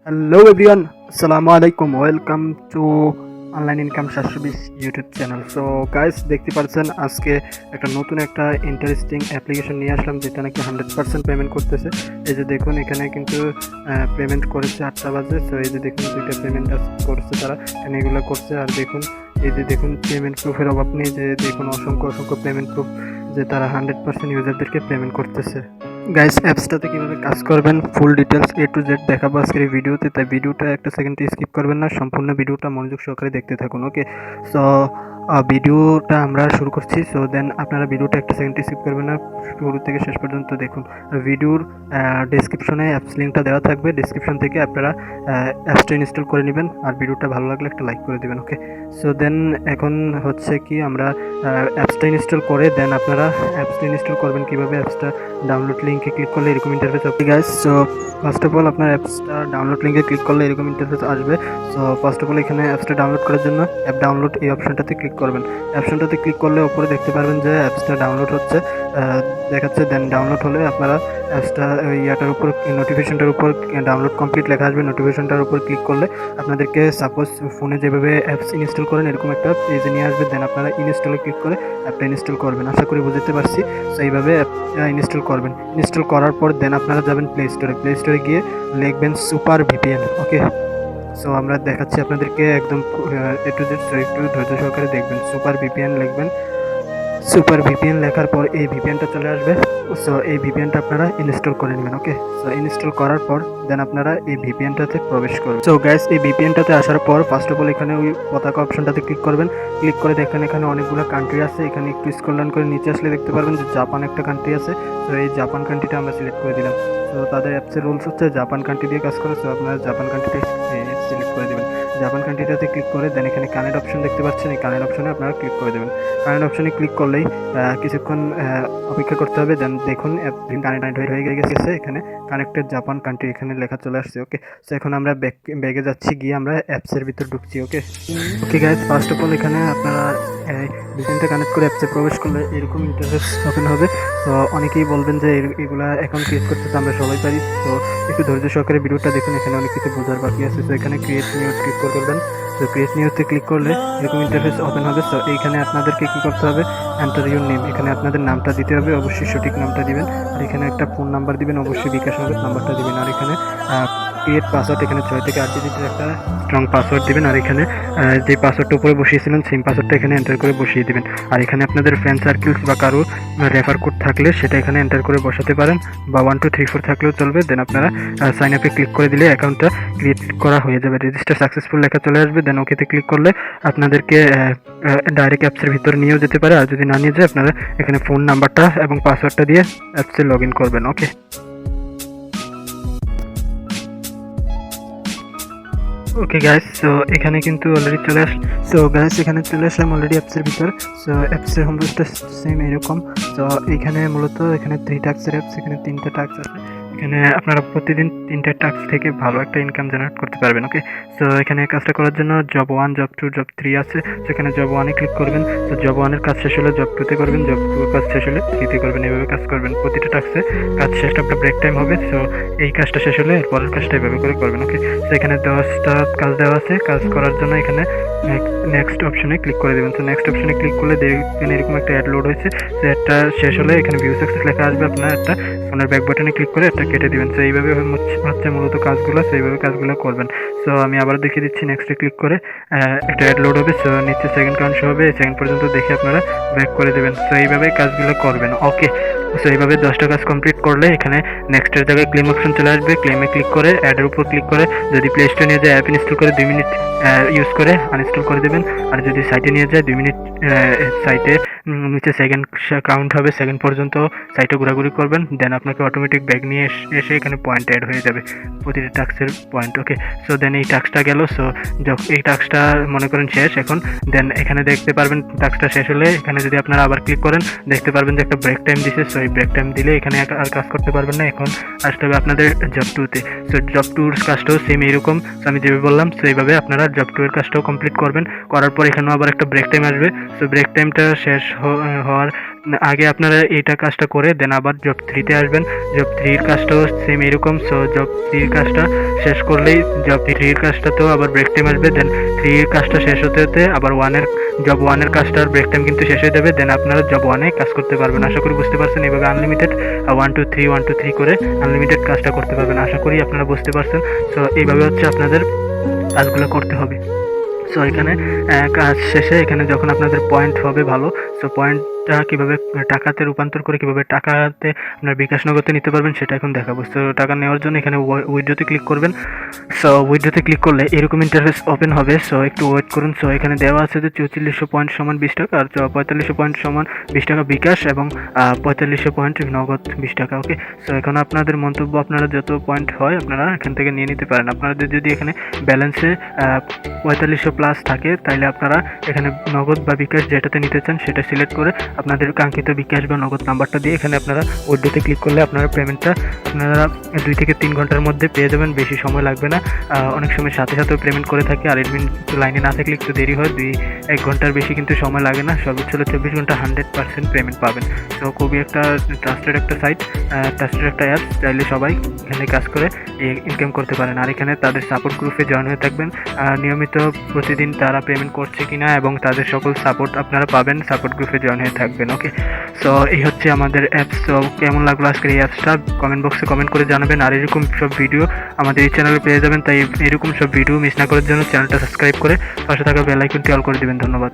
Hello everyone, আসসালামু আলাইকুম। Welcome to online income 720 YouTube channel. So guys, দেখতে পাচ্ছেন আজকে নতুন একটা ইন্টারেস্টিং অ্যাপ্লিকেশন নিয়ে আসলাম, যেটা নাকি 100% পেমেন্ট করতেছে। এই যে দেখুন, এখানে কিন্তু পেমেন্ট করেছে 8টা বাজে। সো এই যে দেখুন, দুইটা পেমেন্ট করছে তারা, এখানে এগুলো করছে। আর দেখুন, এই যে দেখুন, পেমেন্ট প্রুফের অভাব নেই। যে দেখুন, অসংখ্য অসংখ্য পেমেন্ট প্রুফ, যে তারা 100% ইউজারদেরকে পেমেন্ট করতেছে। গাইস, অ্যাপসটাতে কীভাবে কাজ করবেন full details A to Z দেখাবো আজকের এই ভিডিওতে। তাই ভিডিওটা একটা সেকেন্ড স্কিপ করবেন না, সম্পূর্ণ ভিডিওটা মনোযোগ সহকারে দেখতে থাকুন। ওকে, সো ভিডিওটা আমরা শুরু করছি। সো দেন আপনারা ভিডিওটা একটা সেকেন্ড স্কিপ করবেন না, শুরু থেকে শেষ পর্যন্ত দেখুন। আর ভিডিওর ডেসক্রিপশনে অ্যাপস লিঙ্কটা দেওয়া থাকবে, ডেসক্রিপশন থেকে আপনারা অ্যাপসটা ইনস্টল করে নেবেন। আর ভিডিওটা ভালো লাগলে একটা লাইক করে দেবেন। ওকে, সো দেন এখন হচ্ছে কি, আমরা অ্যাপসটা ইনস্টল করে দেন আপনারা অ্যাপসটা ইনস্টল করবেন কীভাবে। অ্যাপসটা ডাউনলোড লিঙ্কে ক্লিক করলে এরকম ইন্টারফেস হবে guys. So first of all আপনার অ্যাপসটা ডাউনলোড লিঙ্কে ক্লিক করলে এরকম ইন্টারফেস আসবে। সো ফার্স্ট অফ অল এখানে অ্যাপসটা ডাউনলোড করার জন্য অ্যাপ ডাউনলোড এই অপশনটাতে ক্লিক করবেন। অপশনটাতে ক্লিক করলে উপরে দেখতে পারবেন যে অ্যাপসটা ডাউনলোড হচ্ছে, দেখাচ্ছে। দেন ডাউনলোড হলে আপনারা অ্যাপসটা ইয়াটার উপর, নোটিফিকেশনটার উপর ডাউনলোড কমপ্লিট লেখা আসবে। নোটিফিকেশনটার উপর ক্লিক করলে আপনাদেরকে সাপোজ ফোনে যেভাবে অ্যাপস ইনস্টল করেন এরকম একটা পেজে নিয়ে আসবে। দেন আপনারা ইনস্টলে ক্লিক করে অ্যাপটা ইনস্টল করবেন। আশা করি বুঝতে পারছি। সো এইভাবে অ্যাপটা ইনস্টল করবেন। ইনস্টল করার পর দেন আপনারা যাবেন প্লে স্টোরে গিয়ে লিখবেন সুপার ভিপিএন। ওকে, সো আমরা দেখাচ্ছি আপনাদেরকে একদম A to Z। সো একটু ধৈর্য সহকারে দেখবেন। সুপার ভিপিএন লিখবেন। সুপার ভিপিএন লেখার পর এই ভিপিএনটা চলে আসবে। সো এই ভিপিএনটা আপনারা ইনস্টল করে নেবেন। ওকে, সো ইনস্টল করার পর দেন আপনারা এই ভিপিএনটাতে প্রবেশ করবেন। সো গাইস, এই ভিপিএনটাতে আসার পর ফার্স্ট অফ অল এখানে ওই পতাকা অপশনটাতে ক্লিক করবেন। ক্লিক করে দেখেন এখানে অনেকগুলো কান্ট্রি আছে। এখানে একটু স্ক্রল ডাউন করে নিচে আসলে দেখতে পারবেন যে জাপান একটা কান্ট্রি আছে। তো এই জাপান কান্ট্রিটা আমরা সিলেক্ট করে দিলাম। তো তাদের অ্যাপসের রুলস হচ্ছে জাপান কান্ট্রি দিয়ে কাজ করে। সো আপনারা জাপান কান্ট্রিটা সিলেক্ট করে দেবেন। জাপান কান্ট্রিটাতে ক্লিক করে দেন এখানে কানেক্ট অপশন দেখতে পাচ্ছেন, এই কানেক্ট অপশনে আপনারা ক্লিক করে দেবেন। কানেক্ট অপশনে ক্লিক করলেই কিছুক্ষণ অপেক্ষা করতে হবে। দেন দেখুন কানেক্ট হয়ে গেছে। এখানে কানেক্টেড জাপান কান্ট্রি এখানে লেখা চলে আসছে। ওকে, সো এখন আমরা ব্যাগে যাচ্ছি, গিয়ে আমরা অ্যাপসের ভিতর ঢুকছি। Okay guys, first of all এখানে আপনারা ভিপিএনটা কানেক্ট করে অ্যাপসে প্রবেশ করলে এরকম ইন্টারফেস ওপেন হবে। তো অনেকেই বলবেন যে এগুলা এখন ক্রিয়েট করতে তো আমরা সবাই পারি। তো একটু ধৈর্য সহকারে ভিডিওটা দেখুন, এখানে অনেক কিছু বোঝার বাকি আছে। তো এখানে ক্রিয়েট নিউ ক্লিক করবেন। তো ক্রিয়েট নিউতে ক্লিক করলে এরকম ইন্টারফেস ওপেন হবে। তো এইখানে আপনাদেরকে কি করতে হবে, এন্টার ইউর নেম, এখানে আপনাদের নামটা দিতে হবে, অবশ্যই সঠিক নামটা দিবেন। আর এখানে একটা ফোন নাম্বার দিবেন, অবশ্যই বিকাশ নাম্বারটা দিবেন। আর এখানে ক্রিয়েট পাসওয়ার্ড, এখানে 6 থেকে 8 ডিজিটের একটা স্ট্রং পাসওয়ার্ড দিবেন। আর এখানে যে পাসওয়ার্ডটা উপরে বসিয়েছিলেন সেম পাসওয়ার্ডটা এখানে এন্টার করে বসিয়ে দিবেন। আর এখানে আপনাদের ফ্রেন্ড সার্কেলস বা কারো রেফার কোড থাকলে সেটা এখানে এন্টার করে বসাতে পারেন, বা 1 2 3 4 থাকলেও চলবে। দেন আপনারা সাইন আপে ক্লিক করে দিলে অ্যাকাউন্টটা ক্রিয়েট করা হয়ে যাবে। রেজিস্টার সাকসেসফুল লেখা চলে আসবে। দেন ওকেতে ক্লিক করলে আপনাদেরকে ডাইরেক্ট অ্যাপসের ভিতরে নিয়েও যেতে পারে। আর যদি না নিয়ে যায়, আপনারা এখানে ফোন নাম্বারটা এবং পাসওয়ার্ডটা দিয়ে অ্যাপসে লগ ইন করবেন। ওকে গাইস, সো এখানে কিন্তু অলরেডি চলে আসলাম অলরেডি অ্যাপসের ভিতর। সো অ্যাপসের হোম পেজটা সেম এরকম। তো এখানে মূলত এখানে 3 টাস্কের অ্যাপস, এখানে 3টা টাস্ক আছে। এখানে আপনারা প্রতিদিন 3টা টাস্ক থেকে ভালো একটা ইনকাম জেনারেট করতে পারবেন। ওকে, সো এখানে কাজটা করার জন্য জব 1, জব 2, জব 3 আছে। সেখানে জব 1-এ ক্লিক করবেন। তো জব 1-এর কাজ শেষ হলে জব 2-তে করবেন, জব 2-এর কাজ শেষ হলে 3-তে করবেন। এইভাবে কাজ করবেন। প্রতিটা টাস্কে কাজ শেষটা আপনার ব্রেক টাইম হবে। সো এই কাজটা শেষ হলে পরের কাজটা এইভাবে করে করবেন। ওকে, সো এখানে 10টা কাজ দেওয়া আছে। কাজ করার জন্য এখানে নেক্সট অপশনে ক্লিক করে দেবেন। তো নেক্সট অপশনে ক্লিক করলে দেখবেন এরকম একটা অ্যাড লোড হয়েছে। সো অ্যাডটা শেষ হলে এখানে ভিউ সাকসেস লেখা আসবে। আপনার একটা ফোনের ব্যাক বাটনে ক্লিক করে একটা কেটে দিবেন। সো এইভাবে হচ্ছে মূলত কাজগুলো। সো এইভাবে কাজগুলো করবেন। সো আমি আবার দেখিয়ে দিচ্ছি। নেক্সটে ক্লিক করে একটা অ্যাড লোড হবে। সো নিচে সেকেন্ড কাউন্ট শো হবে, সেকেন্ড পর্যন্ত দেখে আপনারা ব্যাক করে দেবেন। সো এইভাবে কাজগুলো করবেন। ওকে, সো এইভাবে 10টা কাজ কমপ্লিট করলে এখানে নেক্সটের জায়গায় ক্লেম অপশন চলে আসবে। ক্লেমে ক্লিক করে অ্যাডের উপর ক্লিক করে যদি প্লে স্টোরে নিয়ে যায় অ্যাপ ইনস্টল করে 2 মিনিট ইউজ করে আনইনস্টল করে দেবেন। আর যদি সাইটে নিয়ে যায় 2 মিনিট সাইটে নিচে সেকেন্ড কাউন্ট হবে, সেকেন্ড পর্যন্ত সাইটে ঘোরাঘুরি করবেন। দেন আপনাকে অটোমেটিক ব্যাগ নিয়ে এসে এখানে পয়েন্ট অ্যাড হয়ে যাবে, প্রতিটা টাস্কের পয়েন্ট। ওকে, সো দেন এই টাস্কটা গেল। সো এই টাস্কটা মনে করেন শেষ এখন। দেন এখানে দেখতে পারবেন টাস্কটা শেষ হলে এখানে যদি আপনারা আবার ক্লিক করেন দেখতে পারবেন যে একটা ব্রেক টাইম দিছে। সো এই ব্রেক টাইম দিলে এখানে আর কাজ করতে পারবেন না। এখন আসতে হবে আপনাদের জব 2-তে। সো জব 2-এর কাজটাও সেম এইরকম। সো আমি যেভাবে বললাম সো এইভাবে আপনারা জব 2-এর কাজটাও কমপ্লিট করবেন। করার পর এখানেও আবার একটা ব্রেক টাইম আসবে। সো ব্রেক টাইমটা শেষ হওয়ার আগে আপনারা এইটা কাজটা করে দেন আবার জব 3 তে আসবেন। জব 3 এর কাজটাও সেম এরকম। সো জব 3 এর কাজটা শেষ করলেই জব 3 এর কাজটাতেও আবার ব্রেক টাইম আসবে। দেন 3 এর কাজটা শেষ হতে হতে আবার জব 1 এর কাজটার ব্রেক টাইম কিন্তু শেষ হয়ে যাবে। দেন আপনারা জব 1 এ কাজ করতে পারবেন। আশা করি বুঝতে পারছেন। এভাবে আনলিমিটেড 1 2 3 1 2 3 করে আনলিমিটেড কাজটা করতে পারবেন। আশা করি আপনারা বুঝতে পারছেন। সো এইভাবে হচ্ছে আপনাদের কাজগুলো করতে হবে। সো এখানে কাজ শেষে এখানে যখন আপনাদের পয়েন্ট হবে ভালো, সো পয়েন্টটা কীভাবে টাকাতে রূপান্তর করে কীভাবে টাকাতে আপনার বিকাশ নগদে নিতে পারবেন সেটা এখন দেখাবো। সো টাকা নেওয়ার জন্য এখানে উইথড্রোতে ক্লিক করবেন। সো উইথড্রোতে ক্লিক করলে এরকম ইন্টারফেস ওপেন হবে। সো একটু ওয়েট করুন। সো এখানে দেওয়া আছে যে 4400 পয়েন্ট সমান 20 টাকা, আর 4500 পয়েন্ট সমান 20 টাকা বিকাশ, এবং 4500 পয়েন্ট নগদ 20 টাকা। ওকে, সো এখানে আপনাদের মন্তব্য, আপনারা যত পয়েন্ট হয় আপনারা এখান থেকে নিয়ে নিতে পারেন। আপনাদের যদি এখানে ব্যালেন্সে 4500 প্লাস থাকে তাহলে আপনারা এখানে নগদ বা বিকাশ যেটাতে নিতে চান সেটা সিলেক্ট করে আপনাদের কাঙ্ক্ষিত বিকাশ বা নগদ নাম্বারটা দিয়ে এখানে আপনারা উইথড্রোতে ক্লিক করলে আপনারা পেমেন্টটা আপনারা 2 থেকে 3 ঘন্টার মধ্যে পেয়ে যাবেন। বেশি সময় লাগবে না। অনেক সময় সাথে সাথেও পেমেন্ট করে থাকে, আর এডমিন লাইনে না থাকলে একটু দেরি হয়, 2-1 ঘন্টার বেশি কিন্তু সময় লাগে না। সর্বোচ্চ হলে 24 ঘন্টা 100% পেমেন্ট পাবেন। তো খুবই একটা ট্রাস্টেড একটা সাইট, ট্রাস্টেড একটা অ্যাপ। চাইলে সবাই এখানে কাজ করে ইনকাম করতে পারেন। আর এখানে তাদের সাপোর্ট গ্রুপে জয়েন হয়ে থাকবেন। নিয়মিত প্রতিদিন তারা পেমেন্ট করছে কিনা এবং তাদের সকল সাপোর্ট আপনারা পাবেন, সাপোর্ট গ্রুপে জয়েন হয়ে থাকবেন। ওকে, সো এই হচ্ছে আমাদের অ্যাপস। তো কেমন লাগলো আজকের এই অ্যাপসটা কমেন্ট বক্সে কমেন্ট করে জানাবেন। আর এরকম সব ভিডিও আমাদের এই চ্যানেলে পেয়ে যাবেন, তাই এরকম সব ভিডিও মিস না করার জন্য চ্যানেলটা সাবস্ক্রাইব করে পাশে থাকা বেল আইকনটি অল করে দিবেন। ধন্যবাদ।